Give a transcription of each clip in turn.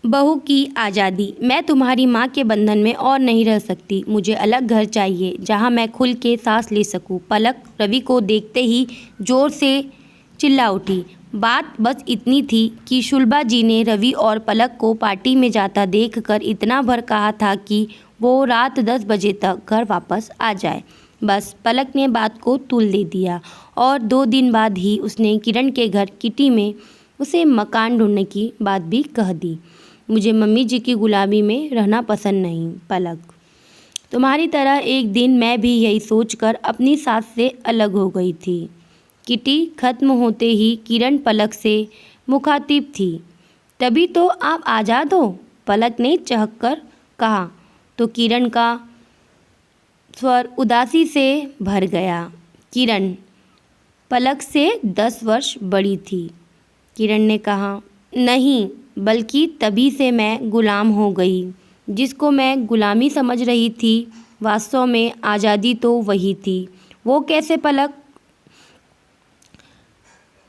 बहू की आज़ादी। मैं तुम्हारी माँ के बंधन में और नहीं रह सकती। मुझे अलग घर चाहिए जहाँ मैं खुल के सांस ले सकूँ। पलक रवि को देखते ही ज़ोर से चिल्ला उठी। बात बस इतनी थी कि शुलभा जी ने रवि और पलक को पार्टी में जाता देखकर इतना भर कहा था कि वो रात 10 बजे तक घर वापस आ जाए। बस पलक ने बात को तूल दे दिया और 2 दिन बाद ही उसने किरण के घर किटी में उसे मकान ढूंढने की बात भी कह दी। मुझे मम्मी जी की गुलामी में रहना पसंद नहीं पलक। तुम्हारी तरह एक दिन मैं भी यही सोचकर अपनी सास से अलग हो गई थी। किटी खत्म होते ही किरण पलक से मुखातिब थी। तभी तो आप आज़ाद हो, पलक ने चहककर कहा तो किरण का स्वर उदासी से भर गया। किरण पलक से 10 वर्ष बड़ी थी। किरण ने कहा, नहीं, बल्कि तभी से मैं गुलाम हो गई। जिसको मैं गुलामी समझ रही थी वास्तव में आज़ादी तो वही थी। वो कैसे पलक?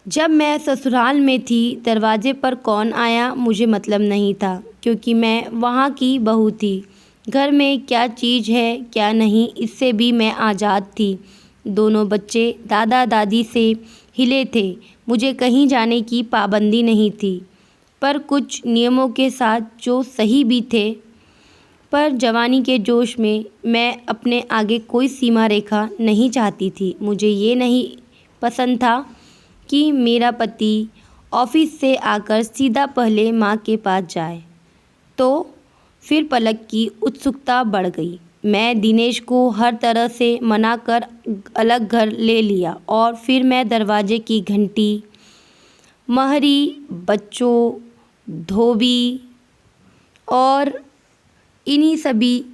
जब मैं ससुराल में थी दरवाजे पर कौन आया मुझे मतलब नहीं था, क्योंकि मैं वहाँ की बहू थी। घर में क्या चीज़ है क्या नहीं इससे भी मैं आज़ाद थी। दोनों बच्चे दादा दादी से हिले थे। मुझे कहीं जाने की पाबंदी नहीं थी, पर कुछ नियमों के साथ जो सही भी थे। पर जवानी के जोश में मैं अपने आगे कोई सीमा रेखा नहीं चाहती थी। मुझे ये नहीं पसंद था कि मेरा पति ऑफिस से आकर सीधा पहले माँ के पास जाए। तो फिर पलक की उत्सुकता बढ़ गई। मैं दिनेश को हर तरह से मना कर अलग घर ले लिया और फिर मैं दरवाजे की घंटी, महरी, बच्चों, धोबी और इन्हीं सभी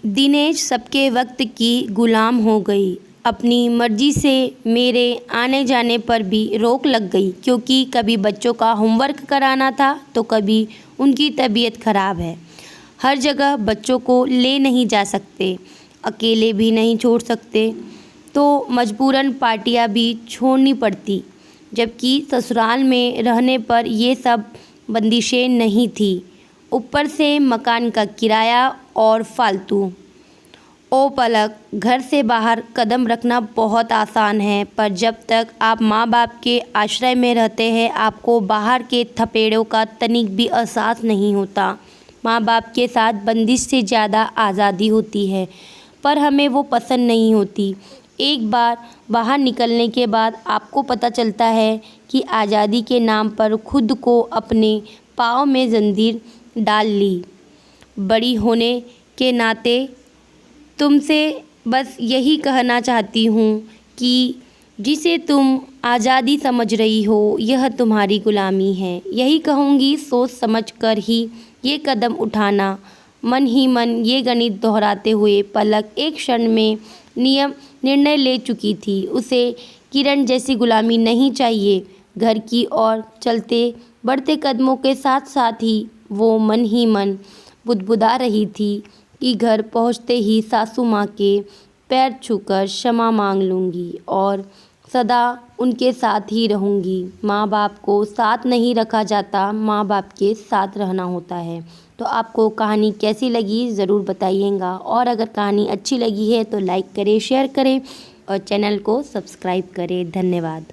दिनेश सबके वक्त की गुलाम हो गई। अपनी मर्जी से मेरे आने जाने पर भी रोक लग गई, क्योंकि कभी बच्चों का होमवर्क कराना था तो कभी उनकी तबीयत ख़राब है। हर जगह बच्चों को ले नहीं जा सकते, अकेले भी नहीं छोड़ सकते, तो मजबूरन पार्टियां भी छोड़नी पड़ती। जबकि ससुराल में रहने पर ये सब बंदिशें नहीं थी। ऊपर से मकान का किराया और फालतू। ओ पलक, घर से बाहर कदम रखना बहुत आसान है, पर जब तक आप माँ बाप के आश्रय में रहते हैं आपको बाहर के थपेड़ों का तनिक भी एहसास नहीं होता। माँ बाप के साथ बंदिश से ज़्यादा आज़ादी होती है, पर हमें वो पसंद नहीं होती। एक बार बाहर निकलने के बाद आपको पता चलता है कि आज़ादी के नाम पर खुद को अपने पाँव में जंजीर डाल ली। बड़ी होने के नाते तुमसे बस यही कहना चाहती हूँ कि जिसे तुम आज़ादी समझ रही हो यह तुम्हारी गुलामी है। यही कहूँगी, सोच समझ कर ही ये कदम उठाना। मन ही मन ये गणित दोहराते हुए पलक एक क्षण में निर्णय ले चुकी थी। उसे किरण जैसी गुलामी नहीं चाहिए। घर की ओर चलते बढ़ते कदमों के साथ साथ ही वो मन ही मन बुदबुदा रही थी कि घर पहुंचते ही सासू माँ के पैर छूकर क्षमा मांग लूँगी और सदा उनके साथ ही रहूँगी। माँ बाप को साथ नहीं रखा जाता, माँ बाप के साथ रहना होता है। तो आपको कहानी कैसी लगी ज़रूर बताइएगा, और अगर कहानी अच्छी लगी है तो लाइक करें, शेयर करें और चैनल को सब्सक्राइब करें। धन्यवाद।